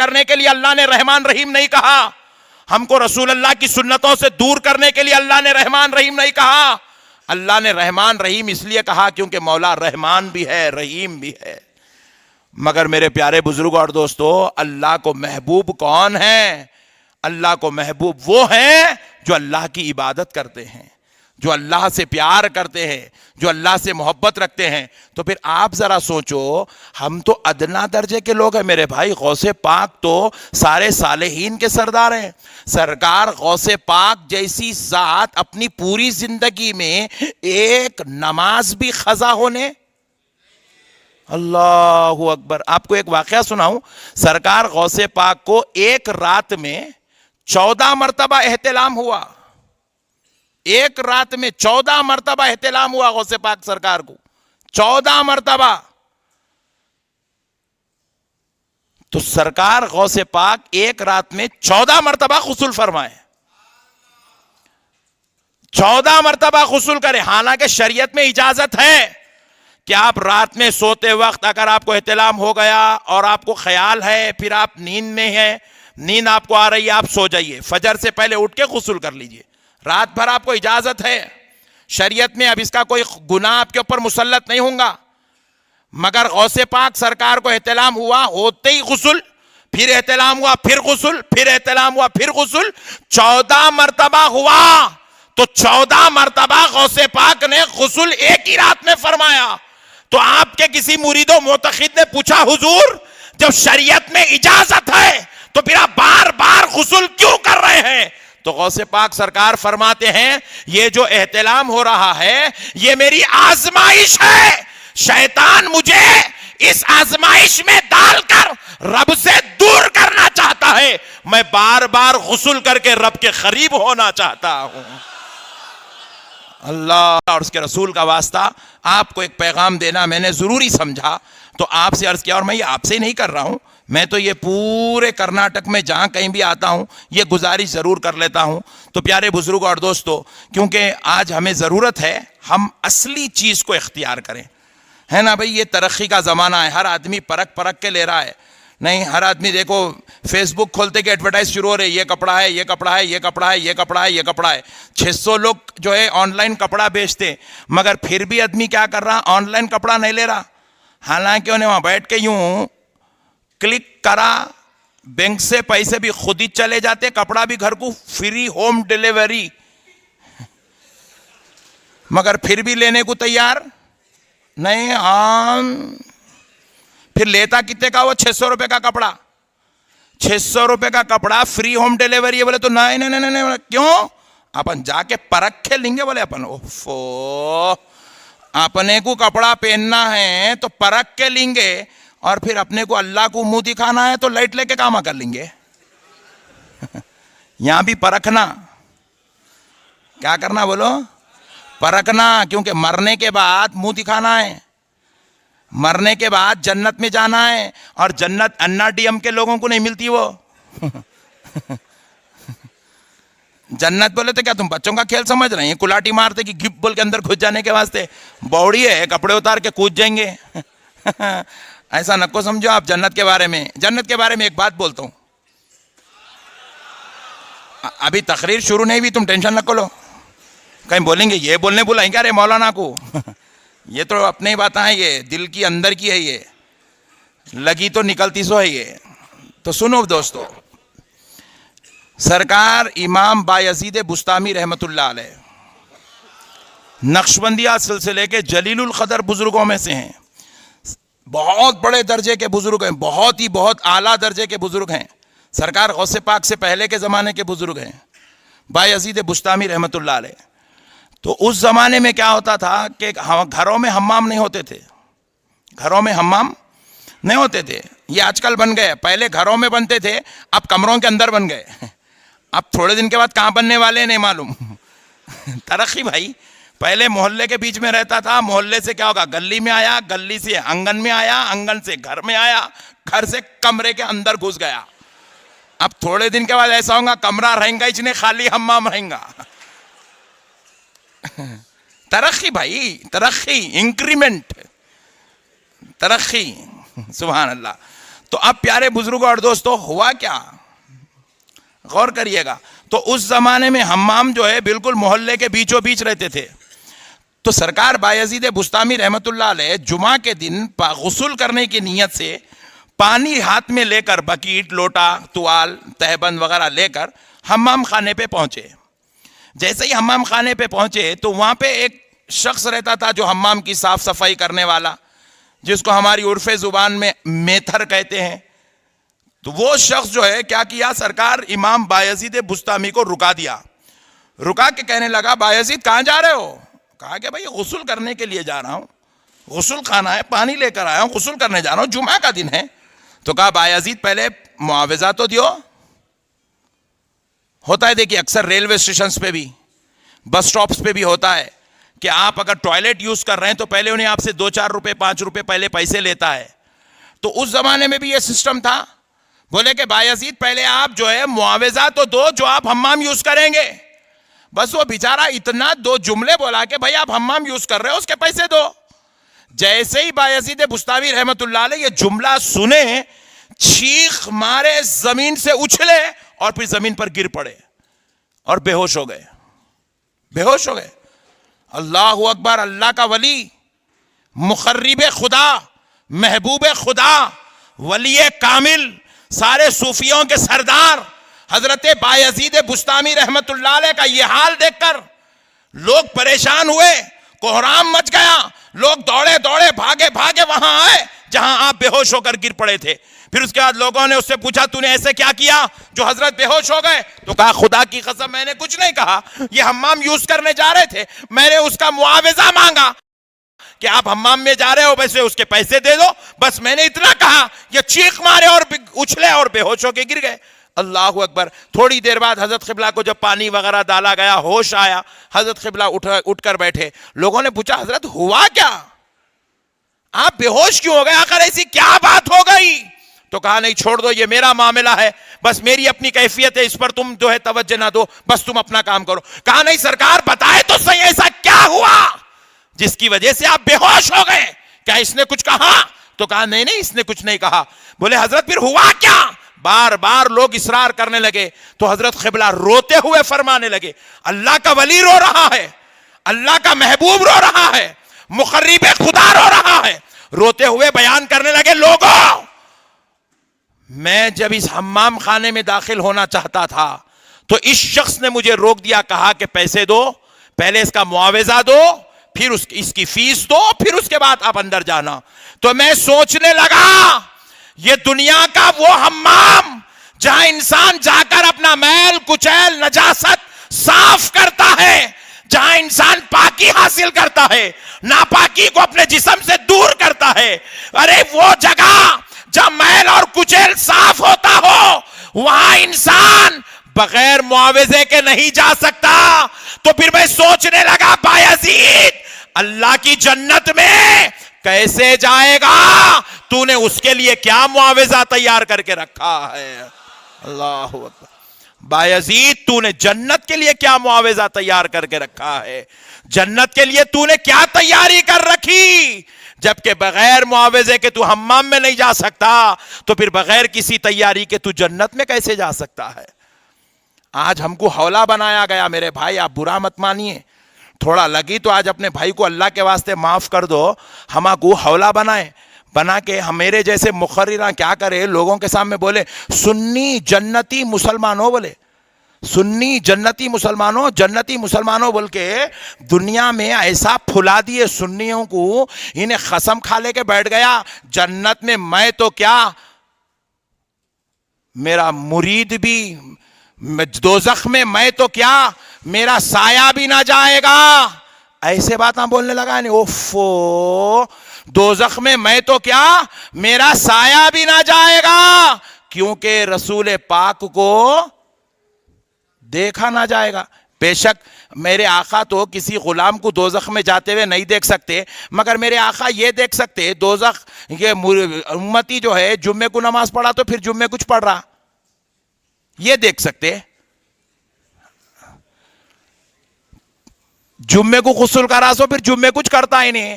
کرنے کے لیے اللہ نے رحمان رحیم نہیں کہا. ہم کو رسول اللہ کی سنتوں سے دور کرنے کے لیے اللہ نے رحمان رحیم نہیں کہا. اللہ نے رحمان رحیم اس لیے کہا کیونکہ مولا رحمان بھی ہے رحیم بھی ہے. مگر میرے پیارے بزرگ اور دوستو، اللہ کو محبوب کون ہے؟ اللہ کو محبوب وہ ہیں جو اللہ کی عبادت کرتے ہیں، جو اللہ سے پیار کرتے ہیں، جو اللہ سے محبت رکھتے ہیں. تو پھر آپ ذرا سوچو، ہم تو ادنا درجے کے لوگ ہیں میرے بھائی. غوث پاک تو سارے صالحین کے سردار ہیں. سرکار غوث پاک جیسی ذات اپنی پوری زندگی میں ایک نماز بھی قضا ہونے. اللہ اکبر. آپ کو ایک واقعہ سناؤں. سرکار غوث پاک کو ایک رات میں 14 مرتبہ احتلام ہوا. ایک رات میں 14 مرتبہ احتلام ہوا غوث پاک سرکار کو. 14 مرتبہ. تو سرکار غوث پاک ایک رات میں 14 مرتبہ غسل فرمائے. 14 مرتبہ غسل کرے. حالانکہ شریعت میں اجازت ہے کہ آپ رات میں سوتے وقت اگر آپ کو احتلام ہو گیا اور آپ کو خیال ہے، پھر آپ نیند میں ہیں، نیند آپ کو آ رہی ہے، آپ سو جائیے، فجر سے پہلے اٹھ کے غسل کر لیجئے. رات بھر آپ کو اجازت ہے شریعت میں. اب اس کا کوئی گناہ آپ کے اوپر مسلط نہیں ہوں گا. مگر غوث پاک سرکار کو احتلام ہوا، ہوتے ہی غسل، پھر احتلام ہوا، پھر غسل، پھر احتلام ہوا، پھر غسل. 14 مرتبہ ہوا. تو 14 مرتبہ غوث پاک نے غسل ایک ہی رات میں فرمایا. تو آپ کے کسی مرید و معتقد نے پوچھا، حضور جب شریعت میں اجازت ہے تو پھر آپ بار بار غسل کیوں کر رہے ہیں؟ تو غوث پاک سرکار فرماتے ہیں، یہ جو احتلام ہو رہا ہے یہ میری آزمائش ہے. شیطان مجھے اس آزمائش میں ڈال کر رب سے دور کرنا چاہتا ہے. میں بار بار غسل کر کے رب کے قریب ہونا چاہتا ہوں. اللہ اور اس کے رسول کا واسطہ آپ کو ایک پیغام دینا میں نے ضروری سمجھا، تو آپ سے عرض کیا. اور میں یہ آپ سے نہیں کر رہا ہوں، میں تو یہ پورے کرناٹک میں جہاں کہیں بھی آتا ہوں یہ گزارش ضرور کر لیتا ہوں. تو پیارے بزرگوں اور دوستو، کیونکہ آج ہمیں ضرورت ہے ہم اصلی چیز کو اختیار کریں، ہے نا بھئی. یہ ترقی کا زمانہ ہے، ہر آدمی پرکھ پرکھ کے لے رہا ہے. نہیں، ہر آدمی دیکھو فیس بک کھولتے کہ ایڈورٹائز شروع ہو رہے، یہ کپڑا ہے، یہ کپڑا ہے، یہ کپڑا ہے، یہ کپڑا ہے، یہ کپڑا ہے. 600 لوگ جو ہے آن لائن کپڑا بیچتے، مگر پھر بھی آدمی کیا کر رہا؟ آن لائن کپڑا نہیں لے رہا. حالانکہ انہیں وہاں بیٹھ کے یوں کلک کرا، بینک سے پیسے بھی خود ہی چلے جاتے، کپڑا بھی گھر کو فری ہوم ڈیلیوری، مگر پھر بھی لینے کو تیار نہیں. پھر لیتا کتنے کا وہ 600 روپے کا کپڑا؟ 600 روپے کا کپڑا فری ہوم ڈیلیوری ہے. بولے تو نہیں نہیں نہیں نہیں. کیوں؟ اپن جا کے پرکھ کے لیں گے. بولے اپن اوفو، اپنے کو کپڑا پہننا ہے تو پرکھ کے لیں گے، اور پھر اپنے کو اللہ کو منہ دکھانا ہے تو لائٹ لے کے کام کر لیں گے. یہاں بھی پرکھنا، کیا کرنا بولو؟ پرکھنا. کیونکہ مرنے کے بعد منہ دکھانا ہے، مرنے کے بعد جنت میں جانا ہے، اور جنت انا ڈی ایم کے لوگوں کو نہیں ملتی. وہ جنت بولے تو کیا تم بچوں کا کھیل سمجھ رہے ہیں؟ کلاٹی مارتے کہ گپ بول کے اندر گھس جانے کے واسطے بوڑی ہے، کپڑے اتار کے کود جائیں گے. ایسا نہ کو سمجھو آپ جنت کے بارے میں. جنت کے بارے میں ایک بات بولتا ہوں، ابھی تقریر شروع نہیں ہوئی، تم ٹینشن نہ لو. کہیں بولیں گے یہ بولنے بلائیں کیا رے مولانا کو؟ یہ تو اپنی باتیں ہیں، یہ دل کی اندر کی ہے، یہ لگی تو نکلتی سو ہے یہ. تو سنو دوستو، سرکار امام بایزید بستامی رحمت اللہ علیہ نقشبندیہ سلسلے کے جلیل القدر بزرگوں میں سے ہیں. بہت بڑے درجے کے بزرگ ہیں، بہت ہی بہت اعلیٰ درجے کے بزرگ ہیں. سرکار غوث پاک سے پہلے کے زمانے کے بزرگ ہیں، بایزید بستامی رحمت اللہ علیہ. تو اس زمانے میں کیا ہوتا تھا کہ گھروں میں حمام نہیں ہوتے تھے، گھروں میں حمام نہیں ہوتے تھے. یہ آج کل بن گئے، پہلے گھروں میں بنتے تھے، اب کمروں کے اندر بن گئے. اب تھوڑے دن کے بعد کہاں بننے والے نہیں معلوم. ترقی بھائی. پہلے محلے کے بیچ میں رہتا تھا، محلے سے کیا ہوگا؟ گلی میں آیا، گلی سے آنگن میں آیا، آنگن سے گھر میں آیا، گھر سے کمرے کے اندر گھس گیا. اب تھوڑے دن کے بعد ایسا ہوگا کمرہ رہیں گا اس نے، خالی حمام رہیں گا. ترقی بھائی، ترقی، انکریمنٹ، ترقی. سبحان اللہ. تو اب پیارے بزرگوں اور دوستوں ہوا کیا، غور کریے گا. تو اس زمانے میں حمام جو ہے بالکل محلے کے بیچوں بیچ رہتے تھے. تو سرکار بایزید بستامی رحمت اللہ علیہ جمعہ کے دن غسل کرنے کی نیت سے پانی ہاتھ میں لے کر بکیٹ، لوٹا، توال، تہبند وغیرہ لے کر حمام خانے پہ پہنچے. جیسے ہی حمام خانے پہ پہنچے تو وہاں پہ ایک شخص رہتا تھا جو حمام کی صاف صفائی کرنے والا، جس کو ہماری عرف زبان میں میتھر کہتے ہیں. تو وہ شخص جو ہے کیا کیا، سرکار امام بایزید بستامی کو رکا دیا. رکا کے کہنے لگا بایزید کہاں جا رہے ہو؟ کہا کہ بھائی غسل کرنے کے لیے جا رہا ہوں، غسل خانہ ہے، پانی لے کر آیا ہوں، غسل کرنے جا رہا ہوں، جمعہ کا دن ہے. تو کہا بایزید پہلے معاوضہ تو دیو. ہوتا ہے دیکھیے اکثر ریلوے اسٹیشنز پہ بھی، بس سٹاپس پہ بھی ہوتا ہے کہ آپ اگر ٹوائلٹ یوز کر رہے ہیں تو پہلے انہیں آپ سے 2-4 روپے 5 روپے پہلے پیسے لیتا ہے. تو اس زمانے میں بھی یہ سسٹم تھا. بولے کہ بایزید پہلے آپ جو ہے معاوضہ تو دو جو آپ حمام یوز کریں گے. بس وہ بیچارہ اتنا 2 جملے بولا کہ بھائی آپ حمام یوز کر رہے ہو اس کے پیسے دو. جیسے ہی بایزید بستامی رحمت اللہ علیہ یہ جملہ سنے، چیخ مارے، زمین سے اچھلے اور پھر زمین پر گر پڑے اور بے ہوش ہو گئے. بے ہوش ہو گئے. اللہ اکبر. اللہ کا ولی، مقرب خدا، محبوب خدا، ولی کامل، سارے صوفیوں کے سردار حضرت بایزید بستامی رحمت اللہ علیہ کا یہ حال دیکھ کر لوگ پریشان ہوئے، کوہرام مچ گیا. لوگ دوڑے دوڑے بھاگے بھاگے وہاں آئے جہاں آپ بے ہوش ہو کر گر پڑے تھے. پھر اس کے بعد لوگوں نے اس سے پوچھا تو نے ایسے کیا کیا جو حضرت بے ہوش ہو گئے؟ تو کہا خدا کی قسم میں نے کچھ نہیں کہا، یہ حمام یوز کرنے جا رہے تھے، میں نے اس کا معاوضہ مانگا کہ آپ حمام میں جا رہے ہو ویسے اس کے پیسے دے دو، بس میں نے اتنا کہا. یہ چیخ مارے اور اچھلے اور بے ہوش ہو کے گر گئے. اللہ اکبر. تھوڑی دیر بعد حضرت قبلہ کو جب پانی وغیرہ ڈالا گیا، ہوش آیا، حضرت قبلہ اٹھ کر بیٹھے. لوگوں نے پوچھا حضرت ہوا کیا، آپ بے ہوش کیوں ہو گئے، آخر ایسی کیا بات ہو گئی؟ تو کہا نہیں چھوڑ دو، یہ میرا معاملہ ہے، بس میری اپنی کیفیت ہے، اس پر تم جو ہے توجہ نہ دو، بس تم اپنا کام کرو. کہا نہیں سرکار بتائے تو صحیح ایسا کیا ہوا جس کی وجہ سے آپ بے ہوش ہو گئے، کیا اس نے کچھ کہا؟ تو کہا نہیں اس نے کچھ نہیں کہا. بولے حضرت پھر ہوا کیا؟ بار بار لوگ اصرار کرنے لگے تو حضرت قبلہ روتے ہوئے فرمانے لگے اللہ کا ولی رو رہا ہے، اللہ کا محبوب رو رہا ہے، مقرب خدا رو رہا ہے. روتے ہوئے بیان کرنے لگے لوگوں، میں جب اس حمام خانے میں داخل ہونا چاہتا تھا تو اس شخص نے مجھے روک دیا، کہا کہ پیسے دو، پہلے اس کا معاوضہ دو، پھر اس کی فیس دو، پھر اس کے بعد آپ اندر جانا. تو میں سوچنے لگا یہ دنیا کا وہ حمام جہاں انسان جا کر اپنا میل کچیل نجاست صاف کرتا ہے، جہاں انسان پاکی حاصل کرتا ہے، ناپاکی کو اپنے جسم سے دور کرتا ہے، ارے وہ جگہ جہاں میل اور کچیل صاف ہوتا ہو وہاں انسان بغیر معاوضے کے نہیں جا سکتا. تو پھر میں سوچنے لگا بایزید اللہ کی جنت میں کیسے جائے گا، تو نے اس کے لیے کیا معاوضہ تیار کر کے رکھا ہے؟ اللہ اکبر. بایزید تو نے جنت کے لیے کیا معاوضہ تیار کر کے رکھا ہے؟ جنت کے لیے تو نے کیا تیاری کر رکھی؟ جبکہ بغیر معاوضے کے تو حمام میں نہیں جا سکتا تو پھر بغیر کسی تیاری کے تو جنت میں کیسے جا سکتا ہے؟ آج ہم کو حولہ بنایا گیا. میرے بھائی آپ برا مت مانیے، تھوڑا لگی تو آج اپنے بھائی کو اللہ کے واسطے معاف کر دو. ہم کو حولہ بنا کے ہم میرے جیسے مقررہ کیا کرے، لوگوں کے سامنے بولے سنی جنتی مسلمانوں، بولے سنی جنتی مسلمانوں، جنتی مسلمانوں بول کے دنیا میں ایسا پھلا دیے سنیوں کو، انہیں قسم کھا لے کے بیٹھ گیا جنت میں میں تو کیا میرا مرید بھی، دوزخ میں میں تو کیا میرا سایہ بھی نہ جائے گا. ایسے باتاں بولنے لگا نہیں. اوفو، دوزخ میں تو کیا میرا سایہ بھی نہ جائے گا، کیونکہ رسول پاک کو دیکھا نہ جائے گا. بے شک میرے آقا تو کسی غلام کو دوزخ میں جاتے ہوئے نہیں دیکھ سکتے، مگر میرے آقا یہ دیکھ سکتے دوزخ یہ امتی جو ہے جمعے کو نماز پڑھا تو پھر جمعے کچھ پڑھ رہا، یہ دیکھ سکتے. جمعے کو غسل کرا سو پھر جمعے کچھ کرتا ہی نہیں.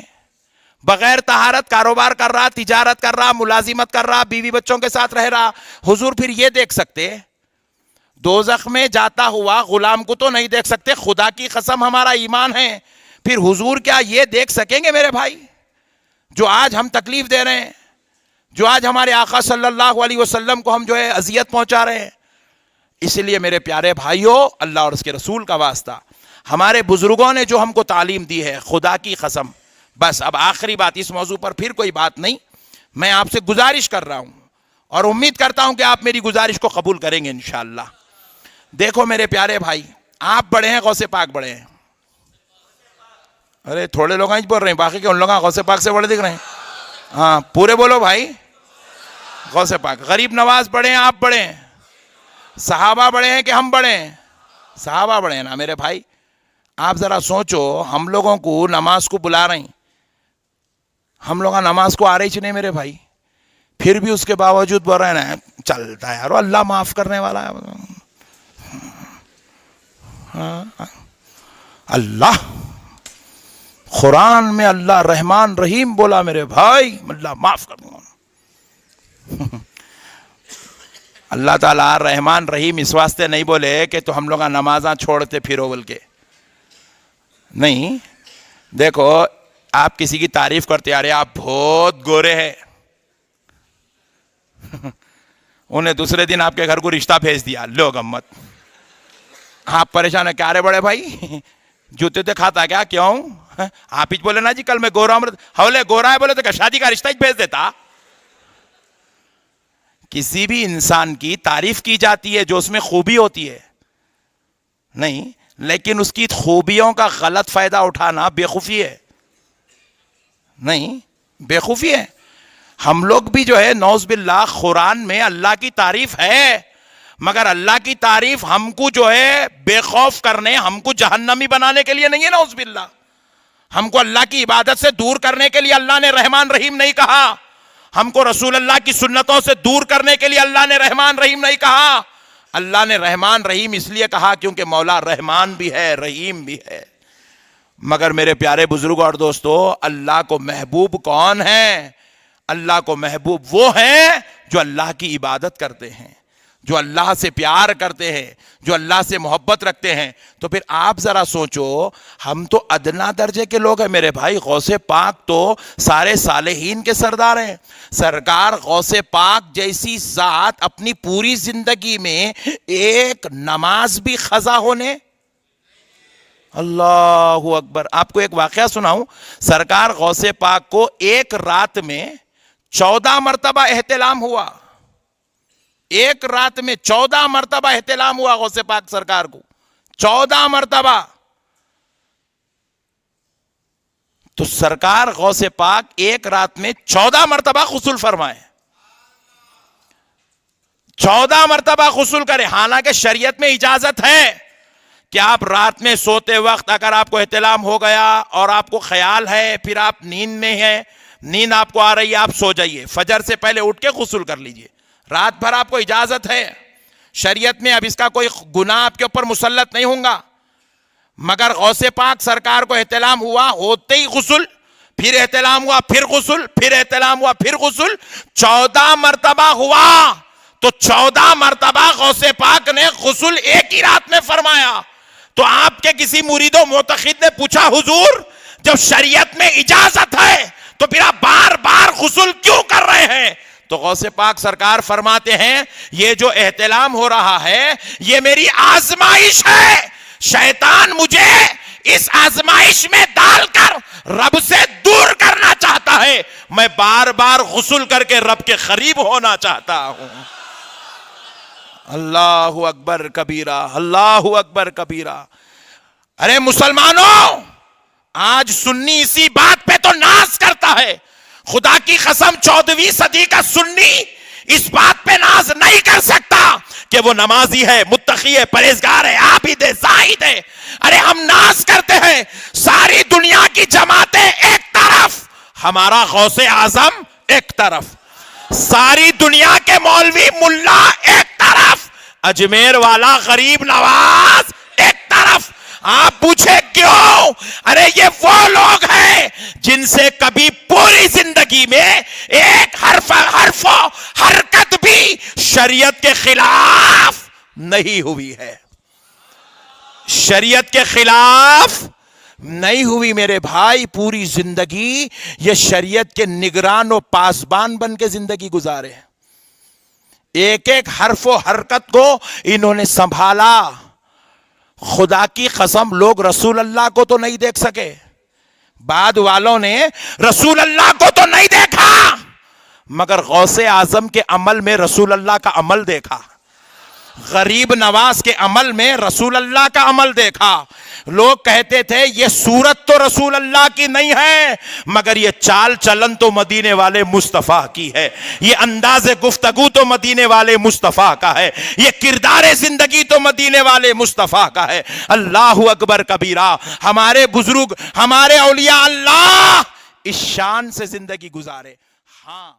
بغیر طہارت کاروبار کر رہا, تجارت کر رہا, ملازمت کر رہا, بیوی بچوں کے ساتھ رہ رہا. حضور پھر یہ دیکھ سکتے؟ دوزخ میں جاتا ہوا غلام کو تو نہیں دیکھ سکتے, خدا کی قسم ہمارا ایمان ہے. پھر حضور کیا یہ دیکھ سکیں گے میرے بھائی جو آج ہم تکلیف دے رہے ہیں, جو آج ہمارے آقا صلی اللہ علیہ وسلم کو ہم جو ہے اذیت پہنچا رہے ہیں؟ اس لیے میرے پیارے بھائیوں, اللہ اور اس کے رسول کا واسطہ, ہمارے بزرگوں نے جو ہم کو تعلیم دی ہے, خدا کی قسم, بس اب آخری بات اس موضوع پر پھر کوئی بات نہیں, میں آپ سے گزارش کر رہا ہوں اور امید کرتا ہوں کہ آپ میری گزارش کو قبول کریں گے انشاءاللہ. دیکھو میرے پیارے بھائی, آپ بڑے ہیں غوث پاک بڑے ہیں؟ ارے تھوڑے لوگ ہی بول رہے ہیں, باقی کہ ان لوگ غوث پاک سے بڑے دکھ رہے ہیں؟ ہاں پورے بولو بھائی. غوث پاک. غریب نواز بڑے ہیں, آپ بڑے ہیں؟ صحابہ بڑے ہیں کہ ہم بڑے ہیں؟ صحابہ بڑے ہیں نا میرے بھائی. آپ ذرا سوچو, ہم لوگوں کو نماز کو بلا رہے ہیں, ہم لوگ نماز کو آ رہی نہیں میرے بھائی, پھر بھی اس کے باوجود بول رہے ہیں چلتا ہے یار, اللہ معاف کرنے والا ہے. اللہ قرآن میں اللہ رحمان رحیم بولا میرے بھائی, اللہ معاف کر دوں. اللہ تعالیٰ رحمان رحیم اس واسطے نہیں بولے کہ تو ہم لوگ نمازاں چھوڑتے پھرو بول کے نہیں. دیکھو آپ کسی کی تعریف کرتے ارے آپ بہت گورے ہیں, انہیں دوسرے دن آپ کے گھر کو رشتہ بھیج دیا, لو گمت, آپ پریشان ہیں کیا رے بڑے بھائی جوتے تے کھاتا کیا, کیوں آپ ہی بولے نا جی کل میں گورا ہوں, ہولے گورا ہے بولے تو کیا شادی کا رشتہ ہی بھیج دیتا. کسی بھی انسان کی تعریف کی جاتی ہے جو اس میں خوبی ہوتی ہے نہیں, لیکن اس کی خوبیوں کا غلط فائدہ اٹھانا بیوقوفی ہے نہیں, بیوقوفی ہے. ہم لوگ بھی جو ہے نعوذ باللہ قرآن میں اللہ کی تعریف ہے, مگر اللہ کی تعریف ہم کو جو ہے بے خوف کرنے, ہم کو جہنمی بنانے کے لیے نہیں ہے نعوذ باللہ. ہم کو اللہ کی عبادت سے دور کرنے کے لیے اللہ نے رحمان رحیم نہیں کہا, ہم کو رسول اللہ کی سنتوں سے دور کرنے کے لیے اللہ نے رحمان رحیم نہیں کہا. اللہ نے رحمان رحیم اس لیے کہا کیونکہ مولا رحمان بھی ہے رحیم بھی ہے. مگر میرے پیارے بزرگ اور دوستو, اللہ کو محبوب کون ہے؟ اللہ کو محبوب وہ ہیں جو اللہ کی عبادت کرتے ہیں, جو اللہ سے پیار کرتے ہیں, جو اللہ سے محبت رکھتے ہیں. تو پھر آپ ذرا سوچو, ہم تو ادنا درجے کے لوگ ہیں میرے بھائی. غوث پاک تو سارے صالحین کے سردار ہیں. سرکار غوث پاک جیسی ذات اپنی پوری زندگی میں ایک نماز بھی قضا ہونے, اللہ اکبر. آپ کو ایک واقعہ سناؤں, سرکار غوث پاک کو ایک رات میں 14 مرتبہ احتلام ہوا, ایک رات میں 14 مرتبہ احتلام ہوا غوث پاک سرکار کو, 14 مرتبہ. تو سرکار غوث پاک ایک رات میں 14 مرتبہ غسل فرمائے, 14 مرتبہ غسل کرے. حالانکہ شریعت میں اجازت ہے کہ آپ رات میں سوتے وقت اگر آپ کو احتلام ہو گیا اور آپ کو خیال ہے, پھر آپ نیند میں ہیں, نیند آپ کو آ رہی ہے, آپ سو جائیے, فجر سے پہلے اٹھ کے غسل کر لیجئے, رات بھر آپ کو اجازت ہے شریعت میں. اب اس کا کوئی گناہ آپ کے اوپر مسلط نہیں ہوں گا. مگر غوث پاک سرکار کو احتلام ہوا, ہوتے ہی غسل, پھر احتلام ہوا, پھر غسل, پھر احتلام ہوا, پھر غسل, 14 مرتبہ ہوا. تو 14 مرتبہ غوث پاک نے غسل ایک ہی رات میں فرمایا. تو آپ کے کسی مرید و معتقد نے پوچھا, حضور جب شریعت میں اجازت ہے تو پھر آپ بار بار غسل کیوں کر رہے ہیں؟ تو غوث پاک سرکار فرماتے ہیں, یہ جو احتلام ہو رہا ہے یہ میری آزمائش ہے. شیطان مجھے اس آزمائش میں ڈال کر رب سے دور کرنا چاہتا ہے, میں بار بار غسل کر کے رب کے قریب ہونا چاہتا ہوں. اللہ اکبر کبیرہ, اللہ اکبر کبیرہ. ارے مسلمانوں, آج سنی اسی بات پہ تو ناز کرتا ہے. خدا کی قسم 14ویں صدی کا سنی اس بات پہ ناز نہیں کر سکتا کہ وہ نمازی ہے, متقی ہے, پرہیزگار ہے, عابد ہے, زاہد ہے. ارے ہم ناز کرتے ہیں ساری دنیا کی جماعتیں ایک طرف, ہمارا غوث اعظم ایک طرف, ساری دنیا کے مولوی ملا ایک طرف, اجمیر والا غریب نواز ایک طرف. آپ پوچھے کیوں؟ ارے یہ وہ لوگ ہیں جن سے کبھی پوری زندگی میں ایک حرف و حرکت بھی شریعت کے خلاف نہیں ہوئی ہے، شریعت کے خلاف نہیں ہوئی میرے بھائی. پوری زندگی یہ شریعت کے نگران و پاسبان بن کے زندگی گزارے، ایک ایک حرف و حرکت کو انہوں نے سنبھالا. خدا کی قسم لوگ رسول اللہ کو تو نہیں دیکھ سکے، بعد والوں نے رسول اللہ کو تو نہیں دیکھا، مگر غوث اعظم کے عمل میں رسول اللہ کا عمل دیکھا، غریب نواز کے عمل میں رسول اللہ کا عمل دیکھا. لوگ کہتے تھے یہ صورت تو رسول اللہ کی نہیں ہے، مگر یہ چال چلن تو مدینے والے مصطفیٰ کی ہے، یہ انداز گفتگو تو مدینے والے مصطفیٰ کا ہے، یہ کردار زندگی تو مدینے والے مصطفیٰ کا ہے. اللہ اکبر کبیرہ. ہمارے بزرگ، ہمارے اولیاء اللہ اس شان سے زندگی گزارے. ہاں